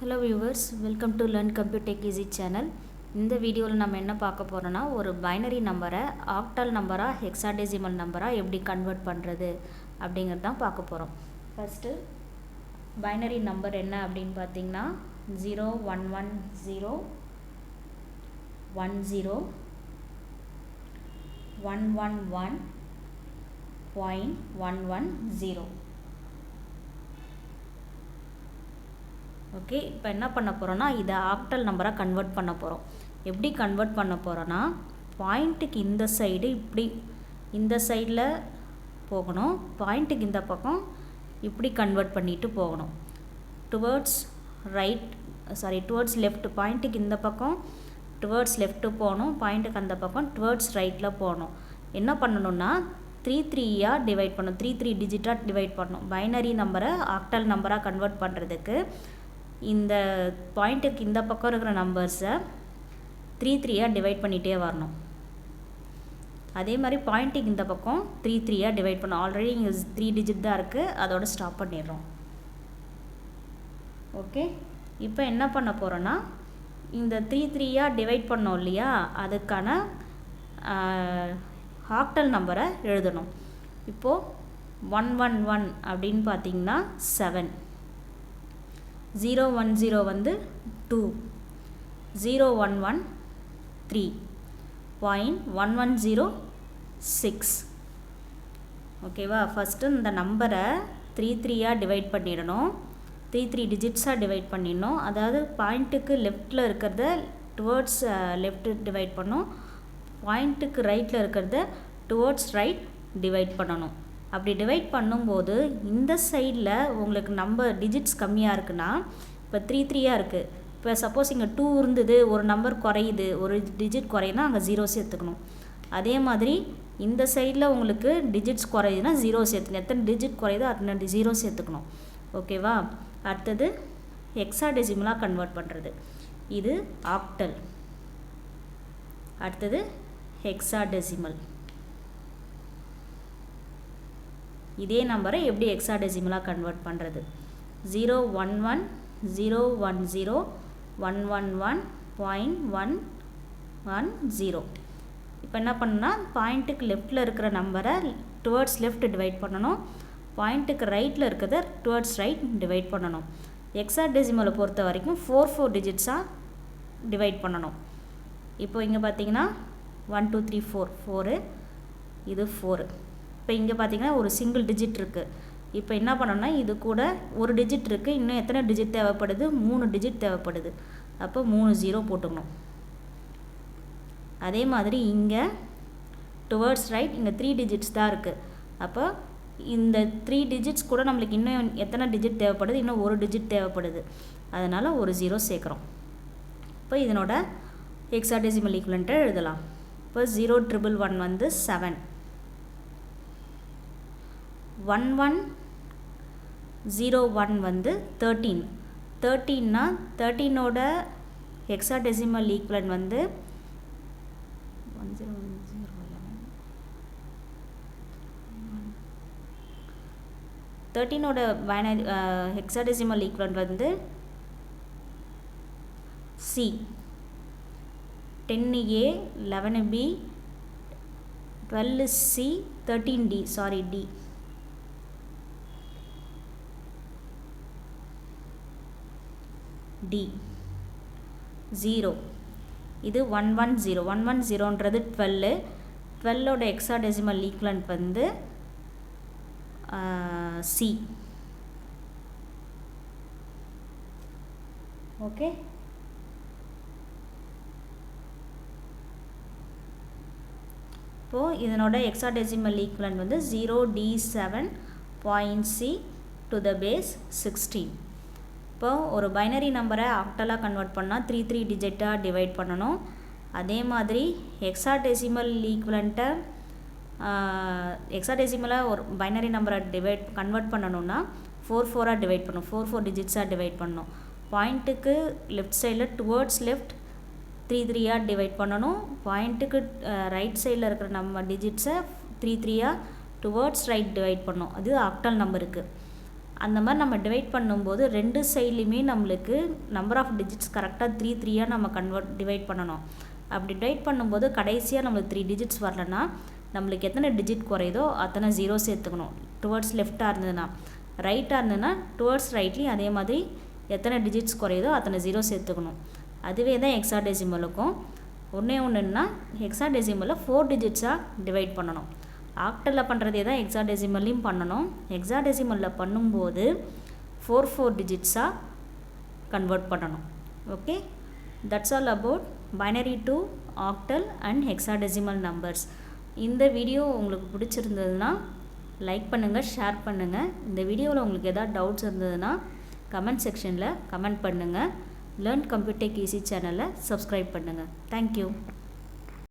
Hello viewers, welcome to Learn Computer Tech Easy channel. இந்த வீடியோவில் நம்ம என்ன பார்க்க போறோம்னா ஒரு பைனரி நம்பரை ஆக்டல் நம்பரா ஹெக்ஸாடெசிமல் நம்பரா எப்படி கன்வெர்ட் பண்ணுறது அப்படிங்கிறது தான் பார்க்க போகிறோம். ஃபஸ்ட்டு பைனரி நம்பர் என்ன அப்படின்னு பார்த்தீங்கன்னா 0110 111.110. ஓகே, இப்போ என்ன பண்ண போகிறோன்னா இதை ஆக்டல் நம்பராக கன்வெர்ட் பண்ண போகிறோம். எப்படி கன்வெர்ட் பண்ண போகிறோன்னா பாயிண்ட்டுக்கு இந்த சைடு இப்படி இந்த சைடில் போகணும், பாயிண்ட்டுக்கு இந்த பக்கம் இப்படி கன்வெர்ட் பண்ணிட்டு போகணும். டுவர்ட்ஸ் லெஃப்ட், பாயிண்ட்டுக்கு இந்த பக்கம் டுவர்ட்ஸ் லெஃப்ட்டு போகணும், பாயிண்ட்டுக்கு அந்த பக்கம் டுவர்ட்ஸ் ரைட்டில் போகணும். என்ன பண்ணணும்னா 3 டிவைட் பண்ணணும், 3 டிஜிட்டாக டிவைட் பண்ணணும். பைனரி நம்பரை ஆக்டல் நம்பராக கன்வெர்ட் பண்ணுறதுக்கு இந்த பாயிண்ட்டுக்கு இந்த பக்கம் இருக்கிற நம்பர்ஸை 3 டிவைட் பண்ணிகிட்டே வரணும். அதே மாதிரி பாயிண்ட்டுக்கு இந்த பக்கம் 3 டிவைட் பண்ணணும். ஆல்ரெடி இங்கே 3 டிஜிட் தான் இருக்குது, அதோட ஸ்டாப் பண்ணிடுறோம். ஓகே, இப்போ என்ன பண்ண போகிறோன்னா இந்த 3 டிவைட் பண்ணோம் இல்லையா, அதுக்கான ஆக்டல் நம்பரை எழுதணும். இப்போது 111 அப்படின்னு பார்த்தீங்கன்னா 7, 010 வந்து 2, 011 3, 0.110 6. ஓகேவா? ஃபஸ்ட்டு இந்த நம்பரை 3 டிவைட் பண்ணிடணும், 3 டிஜிட்ஸாக டிவைட் பண்ணிடணும். அதாவது பாயிண்ட்டுக்கு லெஃப்டில் இருக்கிறத டுவர்ட்ஸ் லெஃப்ட் டிவைட் பண்ணணும், பாயிண்ட்டுக்கு ரைட்டில் இருக்கிறத டுவர்ட்ஸ் ரைட் டிவைட் பண்ணணும். அப்படி டிவைட் பண்ணும்போது இந்த சைடில் உங்களுக்கு நம்பர் டிஜிட்ஸ் கம்மியாக இருக்குன்னா, இப்போ 3 இருக்குது. இப்போ சப்போஸ் இங்கே 2 இருந்தது, ஒரு நம்பர் குறையுது, ஒரு டிஜிட் குறையுதுன்னா அங்கே 0 சேர்த்துக்கணும். அதே மாதிரி இந்த சைடில் உங்களுக்கு டிஜிட்ஸ் குறையுதுன்னா 0 சேர்த்துக்கணும். எத்தனை டிஜிட் குறையுதோ அத்தனை 0 சேர்த்துக்கணும். ஓகேவா? அடுத்தது ஹெக்ஸாடெசிமலாக கன்வெர்ட் பண்ணுறது, இது ஆக்டல். அடுத்தது ஹெக்ஸாடெசிமல். இதே நம்பரை எப்படி ஹெக்ஸாடெசிமலாக கன்வெர்ட் பண்ணுறது? 0110111.110. இப்போ என்ன பண்ணணும்னா பாயிண்ட்டுக்கு லெஃப்டில் இருக்கிற நம்பரை டுவர்ட்ஸ் லெஃப்ட் டிவைட் பண்ணணும், பாயிண்ட்டுக்கு ரைட்டில் இருக்கிறத டுவர்ட்ஸ் ரைட் டிவைட் பண்ணணும். ஹெக்ஸாடெசிமலை பொறுத்த வரைக்கும் 4 டிஜிட்ஸாக டிவைட் பண்ணணும். இப்போ இங்கே பார்த்தீங்கன்னா 1 2 3 4, இது 4. இப்போ இங்கே பார்த்தீங்கன்னா ஒரு சிங்கிள் டிஜிட் இருக்குது. இப்போ என்ன பண்ணணும்னா இது கூட ஒரு டிஜிட் இருக்குது, இன்னும் எத்தனை டிஜிட் தேவைப்படுது? 3 டிஜிட் தேவைப்படுது. அப்போ 3 0 போட்டுக்கணும். அதே மாதிரி இங்கே டுவர்ட்ஸ் ரைட் இங்கே 3 டிஜிட்ஸ் தான் இருக்குது. அப்போ இந்த 3 டிஜிட்ஸ் கூட நம்மளுக்கு இன்னும் எத்தனை டிஜிட் தேவைப்படுது? இன்னும் ஒரு டிஜிட் தேவைப்படுது. அதனால் ஒரு 0 சேர்க்குறோம். இப்போ இதனோட ஹெக்ஸாடெசிமல் ஈக்குவலண்ட்டை எழுதலாம். இப்போ 011 வந்து 7, 1101 வந்து 13. 13னா 13ஓட ஹெக்ஸாடெசிமல் ஈக்குவலண்ட் வந்து 13ஓட பைனரி ஹெக்ஸாடெசிமல் ஈக்குவலண்ட் வந்து C, 10A, 11B, 12C, 13D, D. D 0, இது 110. 110ன்றது 12. 12ஓட ஹெக்ஸாடெசிமல் ஈக்குவலண்ட் வந்து C. ஓகே, இப்போது இதனோட ஹெக்ஸாடெசிமல் ஈக்குவலண்ட் வந்து 0D7.C to the base 16. இப்போ ஒரு பைனரி நம்பரை ஆக்டலாக கன்வெர்ட் பண்ணால் 3 டிஜிட்டாக டிவைட் பண்ணணும். அதே மாதிரி ஹெக்ஸாடெசிமல் ஈக்குவலண்ட்டை ஹெக்ஸாடெசிமலாக ஒரு பைனரி நம்பரை கன்வெர்ட் பண்ணணும்னா 4 டிவைட் பண்ணணும், 4 டிஜிட்ஸாக டிவைட் பண்ணணும். பாயிண்ட்டுக்கு லெஃப்ட் சைடில் டுவர்ட்ஸ் லெஃப்ட் 3 டிவைட் பண்ணணும், பாயிண்ட்டுக்கு ரைட் சைடில் இருக்கிற நம்ம டிஜிட்ஸை 3 டுவர்ட்ஸ் ரைட் டிவைட் பண்ணணும். அது ஆக்டல் நம்பருக்கு. அந்த மாதிரி நம்ம டிவைட் பண்ணும்போது ரெண்டு சைட்லேயுமே நம்மளுக்கு நம்பர் ஆஃப் டிஜிட்ஸ் கரெக்டாக 3 3யாக நம்ம டிவைட் பண்ணணும். அப்படி டிவைட் பண்ணும்போது கடைசியாக நம்மளுக்கு 3 டிஜிட்ஸ் வரலன்னா நம்மளுக்கு எத்தனை டிஜிட் குறையுதோ அத்தனை 0 சேர்த்துக்கணும். டுவர்ட்ஸ் லெஃப்டாக இருந்ததுன்னா, ரைட்டாக இருந்ததுன்னா டுவர்ட்ஸ் ரைட்லேயும் அதே மாதிரி எத்தனை டிஜிட்ஸ் குறையுதோ அத்தனை 0 சேர்த்துக்கணும். அதுவே தான் ஹெக்ஸாடெசிமலுக்கும். ஒன்றுன்னா ஹெக்ஸாடெசிமலில் 4 டிஜிட்ஸாக டிவைட் பண்ணணும். ஆக்டலில் பண்ணுறதே தான் ஹெக்ஸாடெசிமல்லையும் பண்ணணும். ஹெக்ஸாடெசிமலில் பண்ணும்போது 4 டிஜிட்ஸாக கன்வெர்ட் பண்ணணும். Okay, that's all about binary to octal and hexadecimal numbers. இந்த வீடியோ உங்களுக்கு பிடிச்சிருந்ததுன்னா லைக் பண்ணுங்கள், ஷேர் பண்ணுங்கள். இந்த வீடியோவில் உங்களுக்கு எதாவது டவுட்ஸ் இருந்ததுன்னா கமெண்ட் செக்ஷனில் கமெண்ட் பண்ணுங்கள். லேர்ன் கம்ப்யூட்டர் ஈஸி சேனலை சப்ஸ்கிரைப் பண்ணுங்கள். தேங்க்யூ.